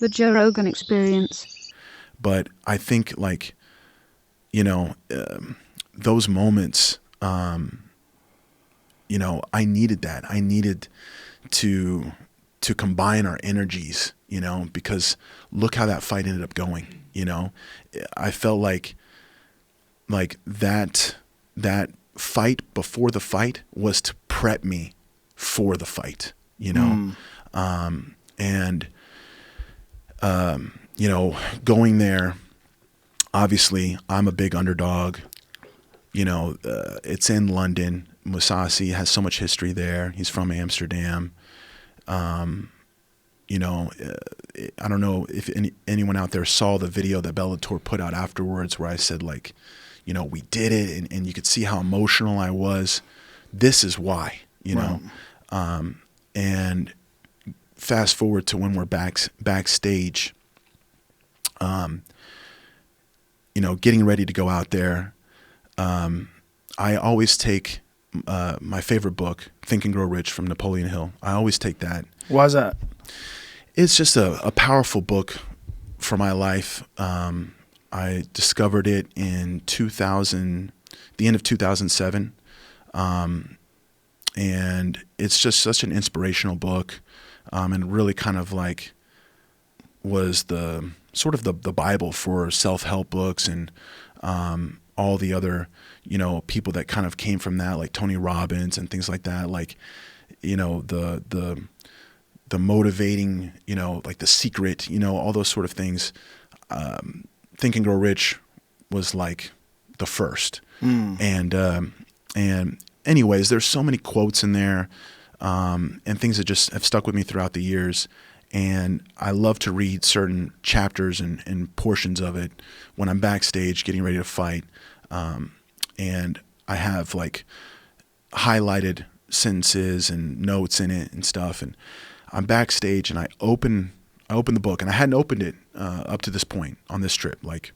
The Joe Rogan Experience. But I think like, those moments, I needed that. I needed to combine our energies, because look how that fight ended up going. I felt like that fight before the fight was to prep me for the fight, and going there, obviously I'm a big underdog. It's in London. Mousasi has so much history there. He's from Amsterdam. I don't know if anyone out there saw the video that Bellator put out afterwards where I said, like, we did it, and you could see how emotional I was. This is why, and fast forward to when we're backstage, getting ready to go out there. I always take my favorite book, Think and Grow Rich from Napoleon Hill. I always take that. Why is that? It's just a powerful book for my life. I discovered it in the end of 2007. And it's just such an inspirational book. And really kind of like was the sort of the Bible for self-help books and all the other, people that kind of came from that, like Tony Robbins and things like that. Like, the motivating, like The Secret, all those sort of things. Think and Grow Rich was like the first. And anyways, there's so many quotes in there, and things that just have stuck with me throughout the years. And I love to read certain chapters and portions of it when I'm backstage getting ready to fight. And I have like highlighted sentences and notes in it and stuff. And I'm backstage and I open the book, and I hadn't opened it up to this point on this trip. Like,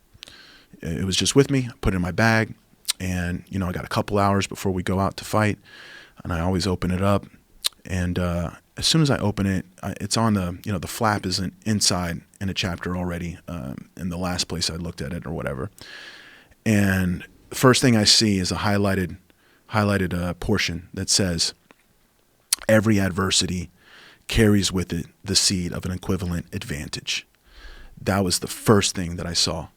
it was just with me, put it in my bag, and I got a couple hours before we go out to fight, and I always open it up. And as soon as I open it, it's on the flap isn't inside in a chapter already, in the last place I looked at it or whatever. And the first thing I see is a highlighted portion that says, "Every adversity carries with it the seed of an equivalent advantage." That was the first thing that I saw,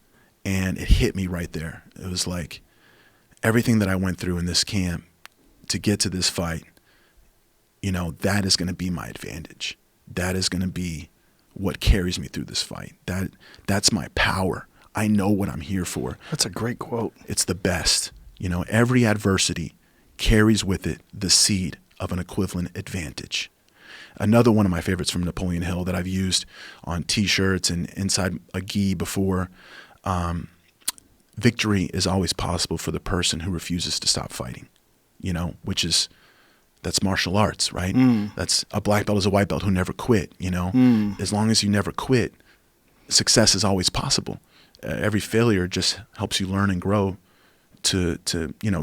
and it hit me right there. It was like everything that I went through in this camp to get to this fight, that is going to be my advantage. That is going to be what carries me through this fight. That's my power. I know what I'm here for. That's a great quote. It's the best. Every adversity carries with it the seed of an equivalent advantage. Another one of my favorites from Napoleon Hill that I've used on T-shirts and inside a gi before. Victory is always possible for the person who refuses to stop fighting, that's martial arts, right? That's a black belt is a white belt who never quit, As long as you never quit, success is always possible. Every failure just helps you learn and grow to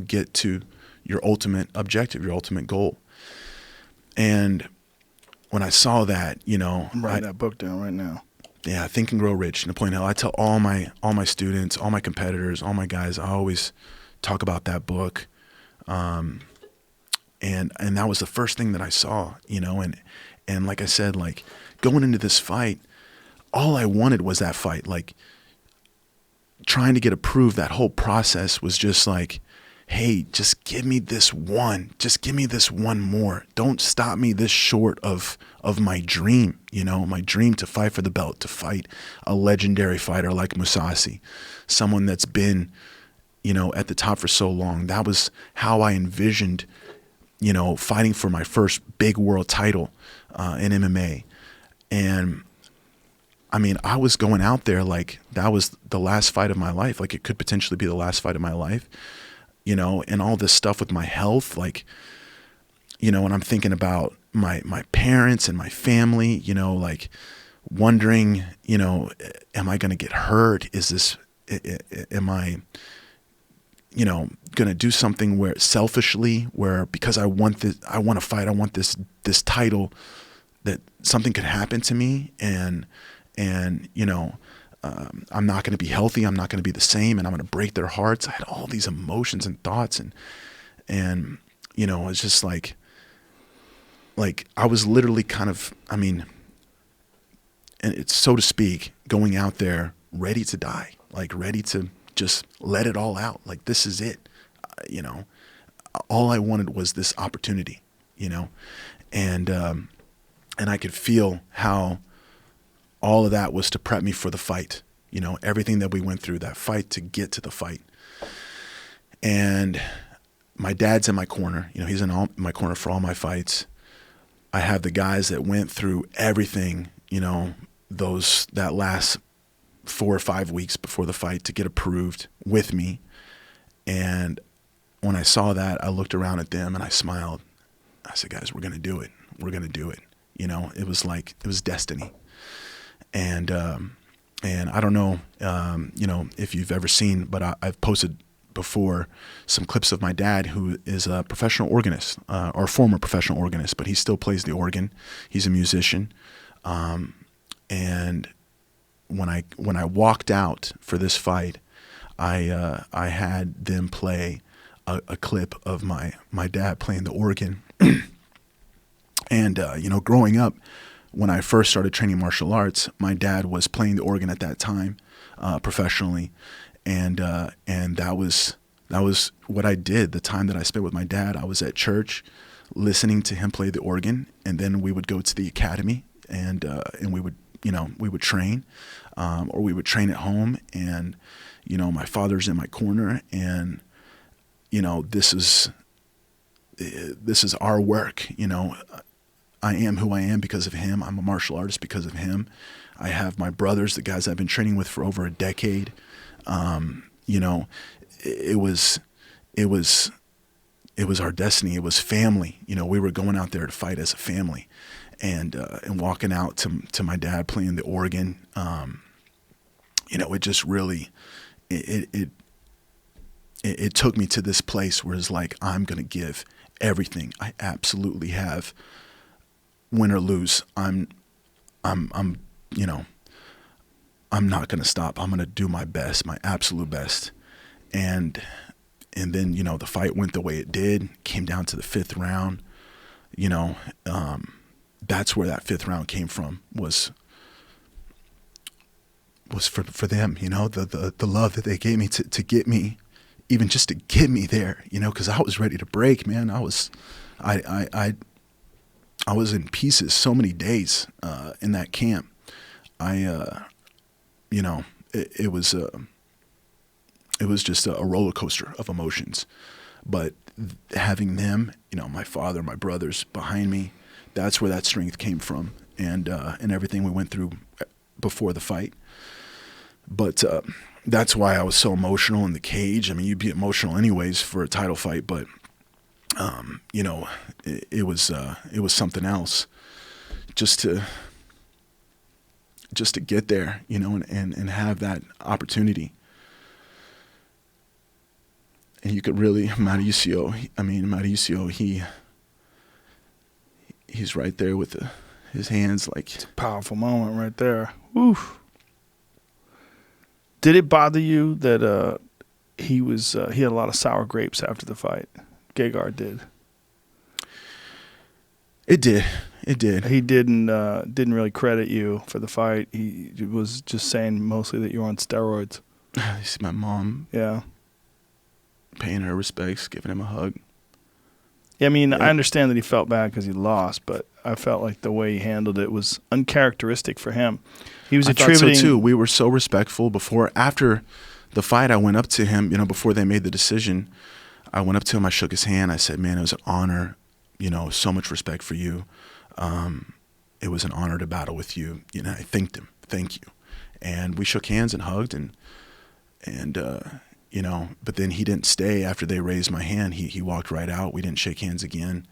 get to your ultimate objective, your ultimate goal. And when I saw that, I'm writing that book down right now. Yeah, Think and Grow Rich, Napoleon Hill. I tell all my students, all my competitors, all my guys, I always talk about that book. And that was the first thing that I saw, and like I said, like going into this fight, all I wanted was that fight. Like trying to get approved, that whole process was just like, hey, just give me this one. Just give me this one more. Don't stop me this short of my dream, my dream to fight for the belt, to fight a legendary fighter like Mousasi, someone that's been, at the top for so long. That was how I envisioned, fighting for my first big world title in MMA. And I mean, I was going out there like that was the last fight of my life. Like it could potentially be the last fight of my life. And all this stuff with my health, like, and I'm thinking about my parents and my family, like wondering, am I going to get hurt? Am I, going to do something where selfishly, because I want to fight, I want this title, that something could happen to me. And and I'm not going to be healthy. I'm not going to be the same, and I'm going to break their hearts. I had all these emotions and thoughts, and it's just like I was literally kind of, and it's, so to speak, going out there ready to die, like ready to just let it all out. Like, this is it. All I wanted was this opportunity, and I could feel how all of that was to prep me for the fight, everything that we went through, that fight to get to the fight. And my dad's in my corner, he's in my corner for all my fights. I have the guys that went through everything, that last 4 or 5 weeks before the fight to get approved with me. And when I saw that, I looked around at them and I smiled. I said, guys, we're going to do it. We're going to do it. It was like, it was destiny. And I don't know, if you've ever seen, but I've posted before some clips of my dad, who is a professional organist, or former professional organist, but he still plays the organ. He's a musician. And when I walked out for this fight, I had them play a clip of my dad playing the organ. And, growing up, when I first started training martial arts, my dad was playing the organ at that time, professionally. And that was what I did. The time that I spent with my dad, I was at church listening to him play the organ. And then we would go to the academy and we would train, or we would train at home. And, my father's in my corner, and, this is our work. I am who I am because of him. I'm a martial artist because of him. I have my brothers, the guys I've been training with for over a decade. It was our destiny. It was family. We were going out there to fight as a family, and walking out to my dad playing the organ. It just really, it took me to this place where it's like, I'm going to give everything I absolutely have, win or lose. I'm not going to stop. I'm going to do my best, my absolute best. And then, the fight went the way it did, came down to the 5th round. That's where that 5th round came from, was for them, the love that they gave me to get me, even just to get me there, because I was ready to break, man. I was in pieces so many days in that camp. It was just a roller coaster of emotions. But having them, my father, my brothers behind me, that's where that strength came from, and everything we went through before the fight. But that's why I was so emotional in the cage. I mean, you'd be emotional anyways for a title fight, but it was something else just to get there, and have that opportunity. And you could really, Mauricio, he's right there with his hands like. It's a powerful moment right there. Oof. Did it bother you that he had a lot of sour grapes after the fight? Gegard did. It did. He didn't really credit you for the fight. He was just saying mostly that you were on steroids. You see my mom. Yeah. Paying her respects, giving him a hug. Yeah, I mean, I understand that he felt bad because he lost, but I felt like the way he handled it was uncharacteristic for him. He was attributing. I thought so too. We were so respectful after the fight. I went up to him, before they made the decision. I went up to him. I shook his hand. I said, "Man, it was an honor. So much respect for you. It was an honor to battle with you." I thanked him. Thank you. And we shook hands and hugged, and but then he didn't stay after they raised my hand. He walked right out. We didn't shake hands again.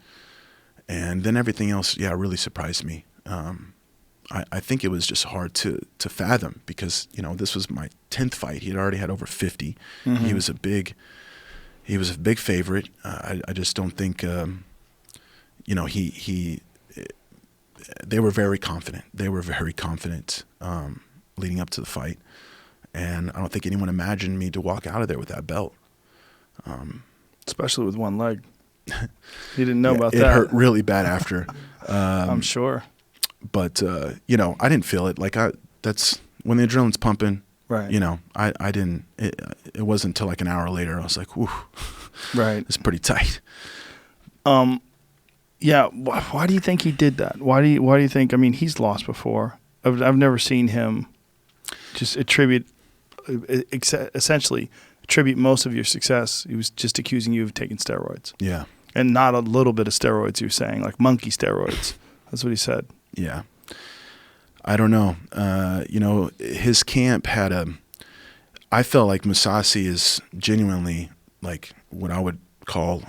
And then everything else, really surprised me. I think it was just hard to fathom because, this was my 10th fight. He had already had over 50. Mm-hmm. He was a big favorite. I just don't think, they were very confident. They were very confident leading up to the fight. And I don't think anyone imagined me to walk out of there with that belt. Especially with one leg. He didn't know about it that. It hurt really bad after. I'm sure. But, you know, I didn't feel it. Like, that's when the adrenaline's pumping. Right. You know, I didn't, it wasn't until like an hour later, I was like, whew. Right. It's pretty tight. Yeah. Why do you think he did that? Why do you think, I mean, he's lost before. I've never seen him just essentially attribute most of your success. He was just accusing you of taking steroids. Yeah. And not a little bit of steroids, he was saying, like monkey steroids. That's what he said. Yeah. I don't know. You know, his camp had I felt like Mousasi is genuinely like what I would call,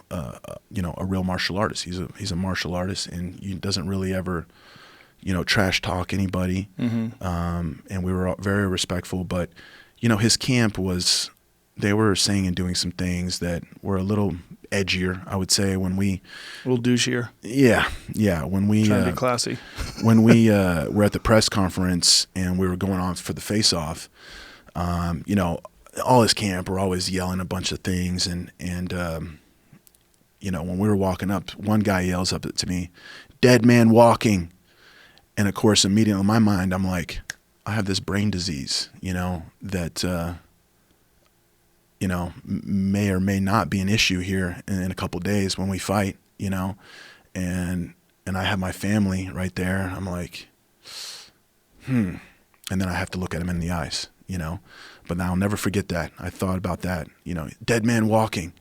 you know, a real martial artist. He's a martial artist, and he doesn't really ever, you know, trash talk anybody. Mm-hmm. And we were all very respectful, but, you know, his camp was, they were saying and doing some things that were a little edgier, I would say, when we... A little douchier. Yeah, yeah. When we... Trying to be classy. When we were at the press conference and we were going on for the face-off, you know, all his camp were always yelling a bunch of things, and you know, when we were walking up, one guy yells up to me, "Dead man walking." And of course, immediately in my mind, I'm like, I have this brain disease, you know, that, you know, may or may not be an issue here in a couple of days when we fight, you know, and I have my family right there. I'm like, and then I have to look at him in the eyes, you know, but I'll never forget that. I thought about that, you know, dead man walking.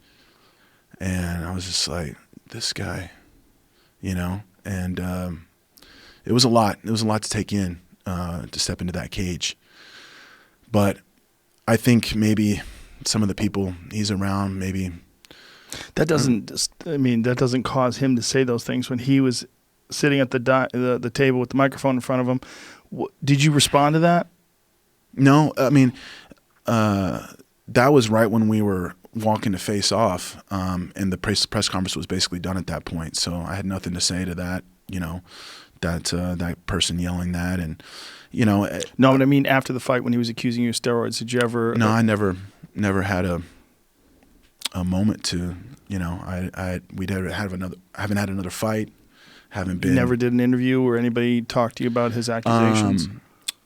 And I was just like, this guy, you know, and it was a lot. It was a lot to take in, to step into that cage. But I think maybe some of the people he's around, maybe. That doesn't, I mean, that doesn't cause him to say those things when he was sitting at the table with the microphone in front of him. Did you respond to that? No, I mean, that was right when we were walking to face off, and the press conference was basically done at that point. So I had nothing to say to that, you know, that person yelling that, and you know. No, but I mean after the fight when he was accusing you of steroids, did you ever? No, I never had a moment to, you know, I haven't had another fight, haven't been. You never did an interview or anybody talked to you about his accusations?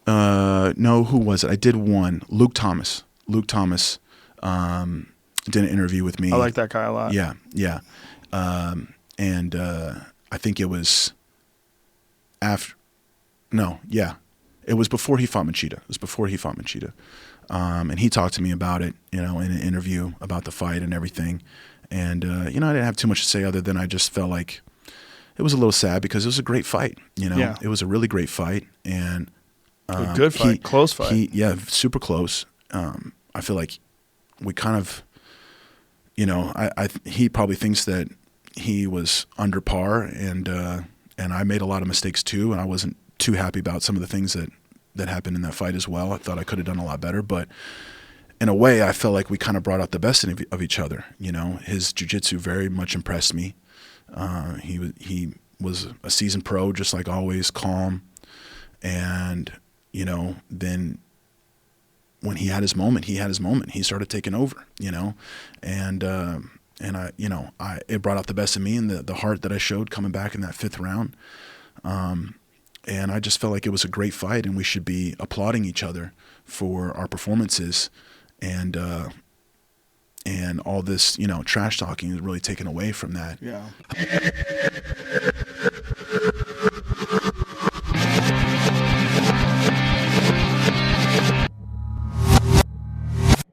No, who was it? I did one. Luke Thomas did an interview with me. I like that guy a lot. Yeah. And I think it was after. No, yeah, it was before he fought Machida. And he talked to me about it, you know, in an interview about the fight and everything. And you know, I didn't have too much to say other than I just felt like it was a little sad because it was a great fight. You know, yeah. It was a really great fight, and a good fight, close fight. Yeah, super close. I feel like we kind of, you know, he probably thinks that he was under par, and I made a lot of mistakes too, and I wasn't too happy about some of the things that happened in that fight as well. I thought I could have done a lot better, but in a way, I felt like we kind of brought out the best of each other. You know, his jiu-jitsu very much impressed me. He was a seasoned pro, just like always, calm, and you know, then when he had his moment. He started taking over, you know, and I, you know, it brought out the best of me and the heart that I showed coming back in that fifth round. And I just felt like it was a great fight, and we should be applauding each other for our performances, and all this, you know, trash talking is really taken away from that. Yeah.